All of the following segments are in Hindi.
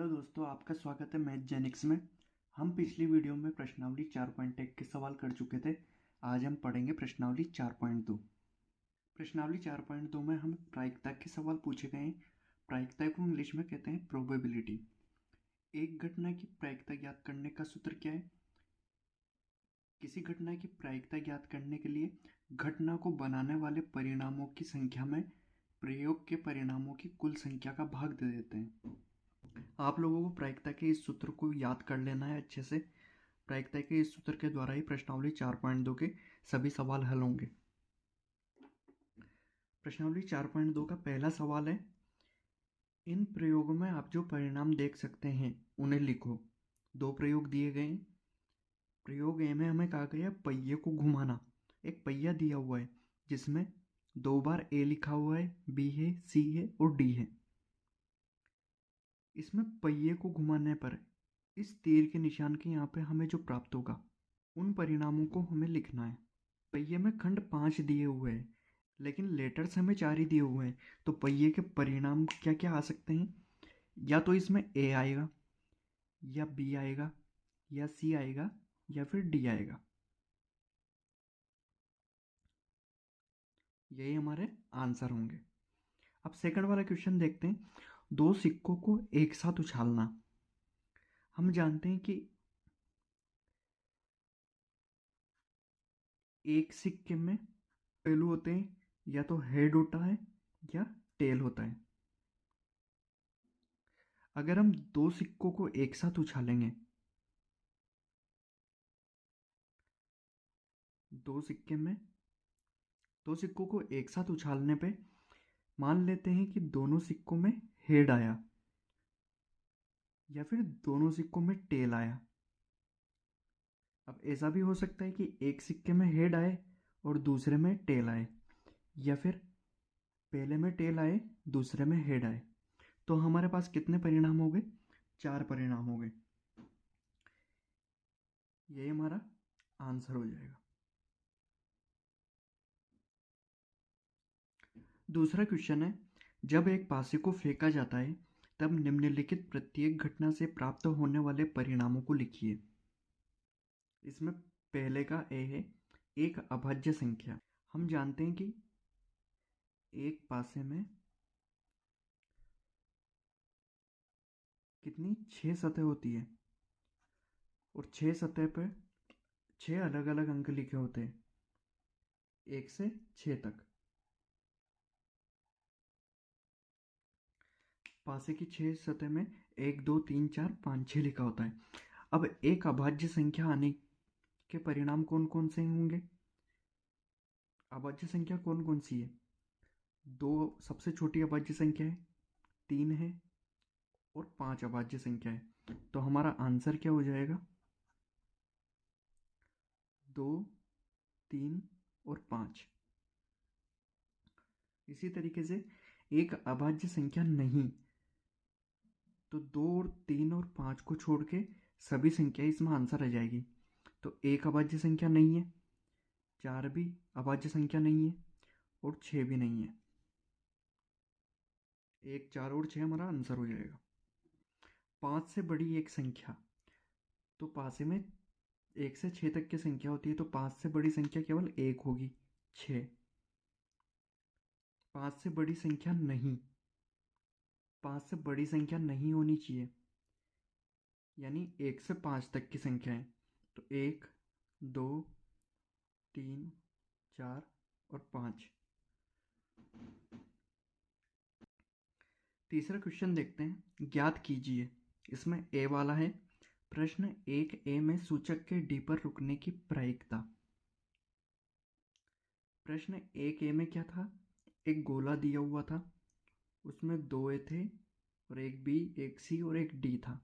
हेलो दोस्तों, आपका स्वागत है मैथ जेनिक्स में। हम पिछली वीडियो में प्रश्नावली 4.1 के सवाल कर चुके थे। आज हम पढ़ेंगे प्रश्नावली 4.2। प्रश्नावली 4.2 में हम प्रायिकता के सवाल पूछे गए हैं। प्रायिकता को इंग्लिश में कहते हैं प्रोबेबिलिटी। एक घटना की प्रायिकता ज्ञात करने का सूत्र क्या है? किसी घटना की प्रायिकता ज्ञात करने के लिए घटना को बनाने वाले परिणामों की संख्या में प्रयोग के परिणामों की कुल संख्या का भाग दे देते हैं। आप लोगों को प्रायिकता के इस सूत्र को याद कर लेना है अच्छे से। प्रायिकता के इस सूत्र के द्वारा ही प्रश्नावली 4.2 के सभी सवाल हल होंगे। प्रश्नावली 4.2 का पहला सवाल है, इन प्रयोगों में आप जो परिणाम देख सकते हैं उन्हें लिखो। दो प्रयोग दिए गए। प्रयोग ए में हमें कहा गया पहिए को घुमाना। एक पहिया दिया हुआ है जिसमें 2 बार ए लिखा हुआ है, बी है, सी है और डी है। इसमें पहिए को घुमाने पर इस तीर के निशान के यहाँ पे हमें जो प्राप्त होगा उन परिणामों को हमें लिखना है। पहिए में खंड 5 दिए हुए हैं लेकिन लेटर्स हमें 4 ही दिए हुए हैं, तो पहिए के परिणाम क्या क्या आ सकते हैं? या तो इसमें ए आएगा, या बी आएगा, या सी आएगा, या फिर डी आएगा। यही हमारे आंसर होंगे। अब सेकंड वाला क्वेश्चन देखते हैं। दो सिक्कों को एक साथ उछालना। हम जानते हैं कि एक सिक्के में पहलू होते हैं, या तो हेड होता है या टेल होता है। अगर हम दो सिक्कों को एक साथ उछालेंगे, दो सिक्कों को एक साथ उछालने पे मान लेते हैं कि दोनों सिक्कों में हेड आया या फिर दोनों सिक्कों में टेल आया। अब ऐसा भी हो सकता है कि एक सिक्के में हेड आए और दूसरे में टेल आए, या फिर पहले में टेल आए दूसरे में हेड आए। तो हमारे पास कितने परिणाम हो गए? 4 परिणाम हो गए। यही हमारा आंसर हो जाएगा। दूसरा क्वेश्चन है, जब एक पासे को फेंका जाता है तब निम्नलिखित प्रत्येक घटना से प्राप्त होने वाले परिणामों को लिखिए। इसमें पहले का ए है एक अभाज्य संख्या। हम जानते हैं कि एक पासे में कितनी 6 सतह होती है और 6 सतह पर 6 अलग अलग अंक लिखे होते हैं 1 से 6 तक। पासे की 6 सतह में 1 2 3 4 5 6 लिखा होता है। अब एक अभाज्य संख्या आने के परिणाम कौन कौन से होंगे? अभाज्य संख्या कौन कौन सी है? दो सबसे छोटी अभाज्य संख्या है, 3 है और 5 अभाज्य संख्या है। तो हमारा आंसर क्या हो जाएगा? 2 3 और 5। इसी तरीके से एक अभाज्य संख्या नहीं, तो 2 और 3 और 5 को छोड़ के सभी संख्या इसमें आंसर आ जाएगी। तो एक अभाज्य संख्या नहीं है, 4 भी अभाज्य संख्या नहीं है और 6 भी नहीं है। 1 4 और 6 हमारा आंसर हो जाएगा। 5 से बड़ी एक संख्या, तो पासे में 1 से 6 तक की संख्या होती है, तो 5 से बड़ी संख्या केवल एक होगी, 6। 5 से बड़ी संख्या नहीं, 5 से बड़ी संख्या नहीं होनी चाहिए, यानी 1 से 5 तक की संख्या है। तो 1 2 3 4 और 5। तीसरा क्वेश्चन देखते हैं, ज्ञात कीजिए। इसमें ए वाला है, प्रश्न 1 ए में सूचक के डी पर रुकने की प्रायिकता। प्रश्न 1 ए में क्या था? एक गोला दिया हुआ था, उसमें 2 ए थे और एक बी, एक सी और एक डी था।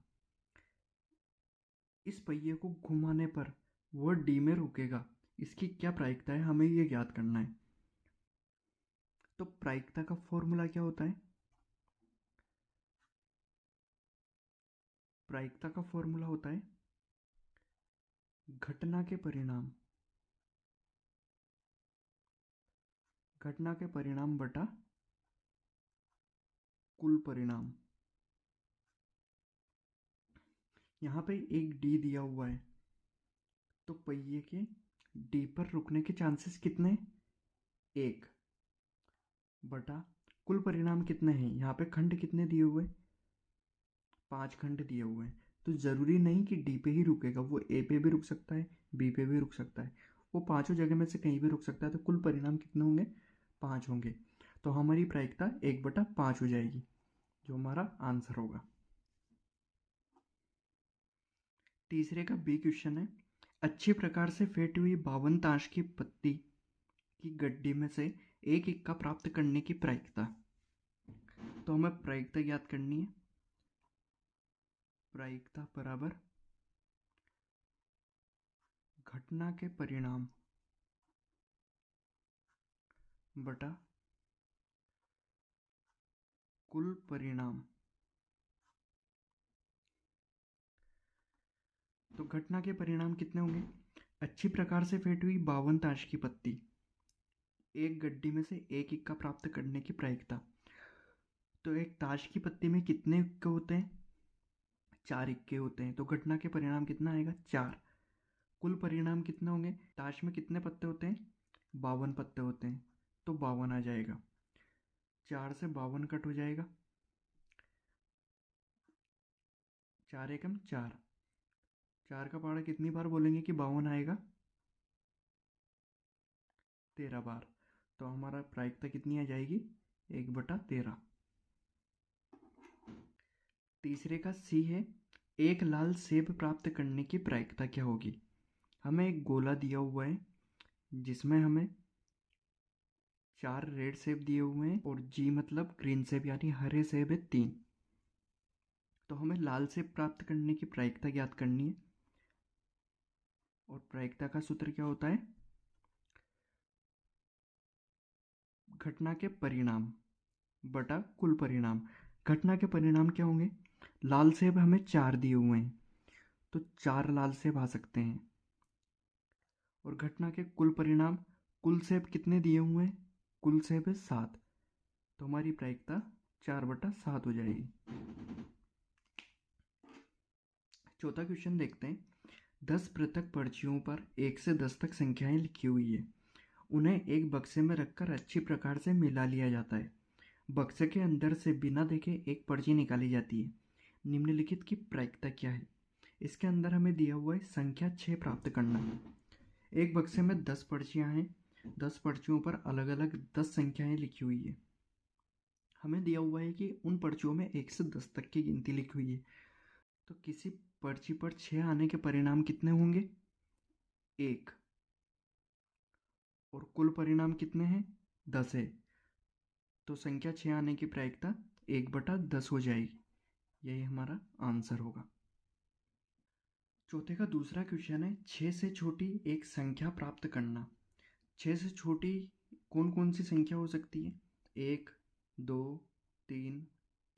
इस पहिए को घुमाने पर वह डी में रुकेगा। इसकी क्या प्रायिकता है, हमें यह ज्ञात करना है। तो प्रायिकता का फॉर्मूला क्या होता है? प्रायिकता का फॉर्मूला होता है घटना के परिणाम बटा कुल परिणाम। यहाँ पे एक डी दिया हुआ है, तो पहिए के डी पर रुकने के चांसेस कितने? 1 बटा कुल परिणाम कितने हैं? यहाँ पे खंड कितने दिए हुए? 5 खंड दिए हुए हैं। तो ज़रूरी नहीं कि डी पे ही रुकेगा, वो ए पे भी रुक सकता है, बी पे भी रुक सकता है, वो पांचों जगह में से कहीं भी रुक सकता है। तो कुल परिणाम कितने होंगे? 5 होंगे। तो हमारी प्रायिकता 1/5 हो जाएगी, जो हमारा आंसर होगा। तीसरे का बी क्वेश्चन है, अच्छी प्रकार से फेंटी हुई 52 ताश की पत्ती की गड्डी में से एक इक्का प्राप्त करने की प्रायिकता। तो हमें प्रायिकता ज्ञात करनी है। प्रायिकता बराबर घटना के परिणाम बटा कुल परिणाम। तो घटना के परिणाम कितने होंगे? अच्छी प्रकार से फेंटी हुई 52 ताश की पत्ती, एक गड्डी में से एक इक्का प्राप्त करने की प्रायिकता। तो एक ताश की पत्ती में कितने इक्के होते हैं? 4 इक्के होते हैं। तो घटना के परिणाम कितना आएगा? 4। कुल परिणाम कितने होंगे? ताश में कितने पत्ते होते हैं? 52 पत्ते होते हैं, तो 52 आ जाएगा। 4 से 52 कट हो जाएगा, 4 एकम 4। 4 का पहाड़ा कितनी बार बोलेंगे कि 52 आएगा? 13 बार। तो हमारा प्रायिकता कितनी आ जाएगी? 1/13। तीसरे का सी है, एक लाल सेब प्राप्त करने की प्रायिकता क्या होगी? हमें एक गोला दिया हुआ है जिसमें हमें 4 रेड सेब दिए हुए हैं और जी मतलब ग्रीन सेब यानी हरे सेब है 3। तो हमें लाल सेब प्राप्त करने की प्रायिकता ज्ञात करनी है, और प्रायिकता का सूत्र क्या होता है? घटना के परिणाम बटा कुल परिणाम। घटना के परिणाम क्या होंगे? लाल सेब हमें 4 दिए हुए हैं, तो 4 लाल सेब आ सकते हैं। और घटना के कुल परिणाम, कुल सेब कितने दिए हुए हैं? कुल सेब है 7, तो हमारी प्रायिकता 4/7 हो जाएगी। चौथा क्वेश्चन देखते हैं। 10 पृथक पर्चियों पर 1 से 10 तक संख्याएं लिखी हुई है, उन्हें एक बक्से में रखकर अच्छी प्रकार से मिला लिया जाता है। बक्से के अंदर से बिना देखे एक पर्ची निकाली जाती है, निम्नलिखित की प्रायिकता क्या है? इसके अंदर हमें दिया हुआ है संख्या 6 प्राप्त करना है। एक बक्से में 10 पर्चियां हैं, 10 पर्चियों पर अलग अलग 10 संख्याएं लिखी हुई है। हमें दिया हुआ है कि उन पर्चियों में 1 से 10 तक की गिनती लिखी हुई है। तो किसी पर्ची पर 6 आने के परिणाम कितने होंगे? 1। और कुल परिणाम कितने हैं? 10 है। तो संख्या 6 आने की प्रायिकता 1/10 हो जाएगी। यही हमारा आंसर होगा। चौथे का दूसरा क्वेश्चन है, 6 से छोटी एक संख्या प्राप्त करना। 6 से छोटी कौन कौन सी संख्या हो सकती है? 1, 2, 3,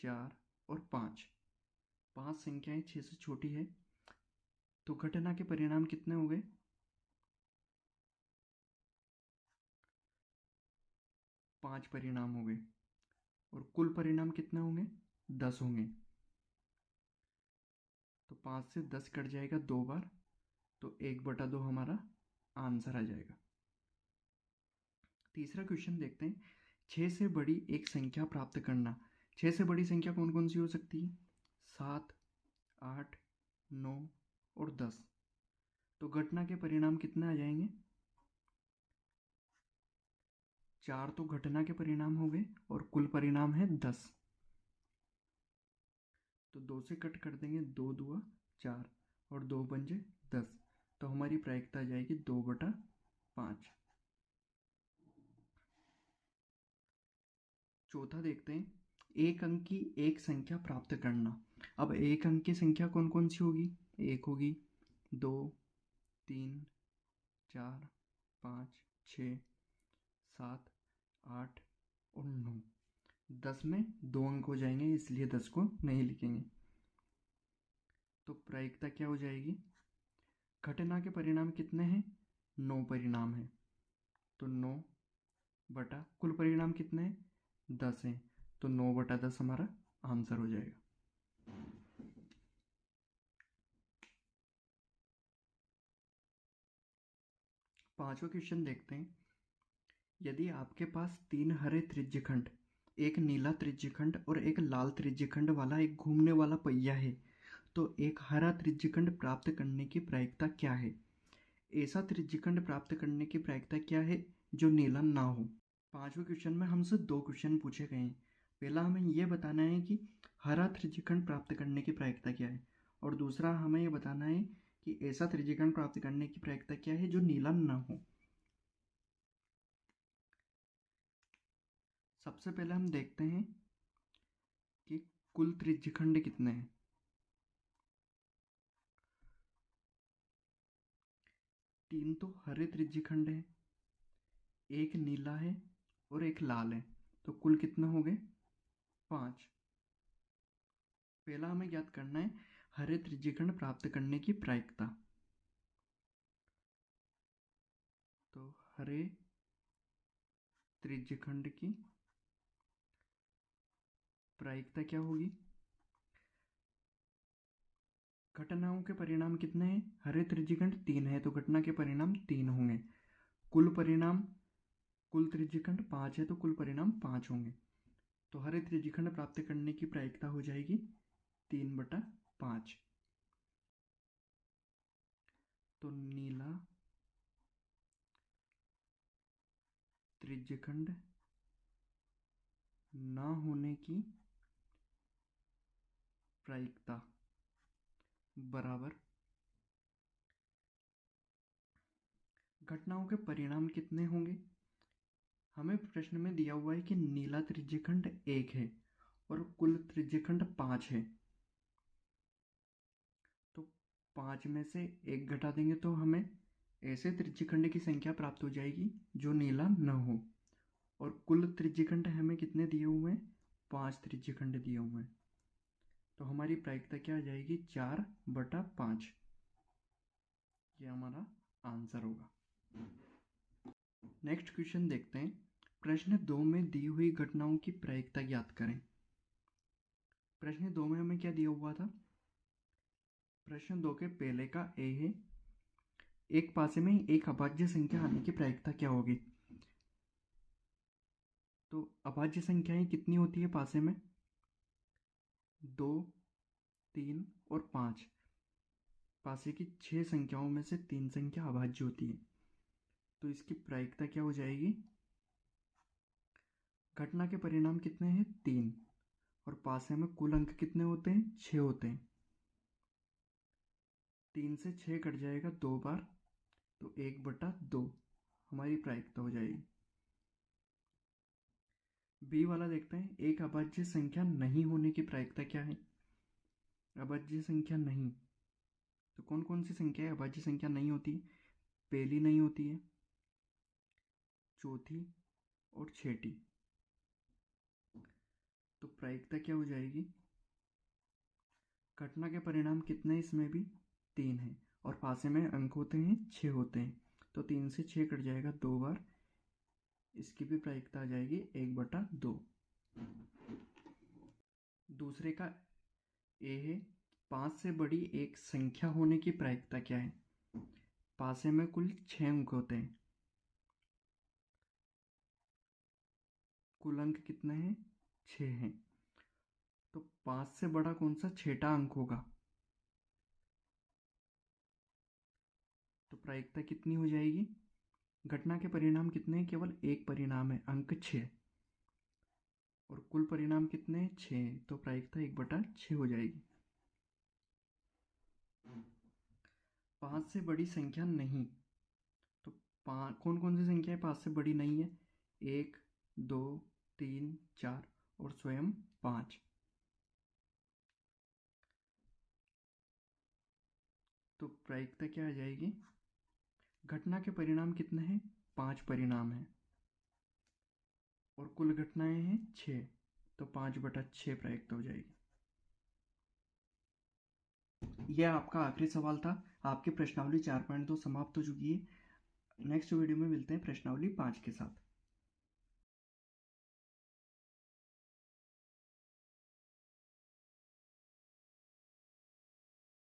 4 और 5। 5 संख्याएं 6 से छोटी है। तो घटना के परिणाम कितने हो गए? 5 परिणाम हो गए। और कुल परिणाम कितने होंगे? 10 होंगे। तो 5 से 10 कट जाएगा 2 बार, तो 1/2 हमारा आंसर आ जाएगा। तीसरा क्वेश्चन देखते हैं। 6 से बड़ी एक संख्या प्राप्त करना। 6 से बड़ी संख्या कौन कौन सी हो सकती है? 7, 8, 9 और 10। तो घटना के परिणाम कितने आ जाएंगे? 4 तो घटना के परिणाम हो गए और कुल परिणाम है 10। तो 2 से कट कर देंगे, 2 दूआ 4 और 2 पंजे 10। तो हमारी प्रायिकता आ जाएगी 2/5। चौथा देखते हैं। एक अंक की एक संख्या प्राप्त करना। अब एक अंक की संख्या कौन कौन सी होगी? 1 होगी, 2, 3, 4, 5, 6, 7, 8 और 9। 10 में 2 अंक हो जाएंगे, इसलिए 10 को नहीं लिखेंगे। तो प्रायिकता क्या हो जाएगी? घटना के परिणाम कितने हैं? 9 परिणाम है। तो 9 बटा कुल परिणाम कितने हैं? 10 हैं। तो 9/10 हमारा आंसर हो जाएगा। पांचवा क्वेश्चन देखते हैं। यदि आपके पास 3 हरे त्रिज्यखंड, एक नीला त्रिज्यखंड और एक लाल त्रिज्यखंड वाला एक घूमने वाला पहिया है, तो एक हरा त्रिज्यखंड प्राप्त करने की प्रायिकता क्या है? ऐसा त्रिज्यखंड प्राप्त करने की प्रायिकता क्या है जो नीला ना हो? पांचवें क्वेश्चन में हमसे 2 क्वेश्चन पूछे गए हैं। पहला हमें यह बताना है कि हरा त्रिज्यखंड प्राप्त करने की प्रायिकता क्या है, और दूसरा हमें यह बताना है कि ऐसा त्रिज्यखंड प्राप्त करने की प्रायिकता क्या है जो नीला ना हो। सबसे पहले हम देखते हैं कि कुल त्रिज्यखंड कितने हैं। 3 तो हरे त्रिज्यखंड है, एक नीला है और एक लाल है, तो कुल कितने हो गए? 5। पहला हमें ज्ञात करना है हरे त्रिज्यखंड प्राप्त करने की प्रायिकता। तो हरे त्रिज्यखंड की प्रायिकता क्या होगी? घटनाओं के परिणाम कितने हैं? हरे त्रिज्यखंड 3 है, तो घटना के परिणाम 3 होंगे। कुल परिणाम, कुल त्रिज्यखंड 5 है, तो कुल परिणाम 5 होंगे। तो हरे त्रिज्यखंड प्राप्त करने की प्रायिकता हो जाएगी 3/5। तो नीला त्रिज्यखंड ना होने की प्रायिकता बराबर घटनाओं के परिणाम कितने होंगे? हमें प्रश्न में दिया हुआ है कि नीला त्रिज्यखंड 1 है और कुल त्रिज्यखंड 5 है, तो 5 में से 1 घटा देंगे तो हमें ऐसे त्रिज्यखंड की संख्या प्राप्त हो जाएगी जो नीला न हो। और कुल त्रिज्यखंड हमें कितने दिए हुए हैं? 5 त्रिज्यखंड दिए हुए हैं। तो हमारी प्रायिकता क्या आ जाएगी? 4/5। ये हमारा आंसर होगा। नेक्स्ट क्वेश्चन देखते हैं। प्रश्न 2 में दी हुई घटनाओं की प्रायिकता ज्ञात करें। प्रश्न 2 में हमें क्या दिया हुआ था? प्रश्न 2 के पहले का ए है, एक पासे में एक अभाज्य संख्या आने की प्रायिकता क्या होगी? तो अभाज्य संख्याएं कितनी होती है पासे में? 2, 3 और 5। पासे की 6 संख्याओं में से 3 संख्या अभाज्य होती है, तो इसकी प्रायिकता क्या हो जाएगी? घटना के परिणाम कितने हैं? 3, और पासे में कुल अंक कितने होते हैं? 6 होते हैं। 3 से 6 कट जाएगा 2 बार, तो 1/2 हमारी प्रायिकता हो जाएगी। बी वाला देखते हैं। एक अभाज्य संख्या नहीं होने की प्रायिकता क्या है? अभाज्य संख्या नहीं, तो कौन कौन सी संख्या है अभाज्य संख्या नहीं होती? पहली नहीं होती है, चौथी और छठी। तो प्रायिकता क्या हो जाएगी? घटना के परिणाम कितने हैं? इसमें भी 3 है, और पासे में अंक होते हैं 6 होते हैं, तो 3 से 6 कट जाएगा 2 बार, इसकी भी प्रायिकता आ जाएगी 1/2। दूसरे का ए है, 5 से बड़ी एक संख्या होने की प्रायिकता क्या है? पासे में कुल 6 अंक होते हैं, कुल अंक कितने हैं? 6 हैं, तो 5 से बड़ा कौन सा छठा अंक होगा? तो प्रायिकता कितनी हो जाएगी? घटना के परिणाम कितने हैं? केवल एक परिणाम है, अंक 6, और कुल परिणाम कितने हैं? 6, तो प्रायिकता 1/6 हो जाएगी। 5 से बड़ी संख्या नहीं, तो कौन कौन सी संख्या है 5 से बड़ी नहीं है? 1, 2, 3, 4 और स्वयं 5। तो प्रायिकता क्या आ जाएगी? घटना के परिणाम कितने हैं? 5 परिणाम हैं, और कुल घटनाएं हैं 6, तो 5/6 प्रायिकता हो जाएगी। यह आपका आखिरी सवाल था। आपकी प्रश्नावली 4.2 समाप्त हो चुकी है। नेक्स्ट वीडियो में मिलते हैं प्रश्नावली 5 के साथ।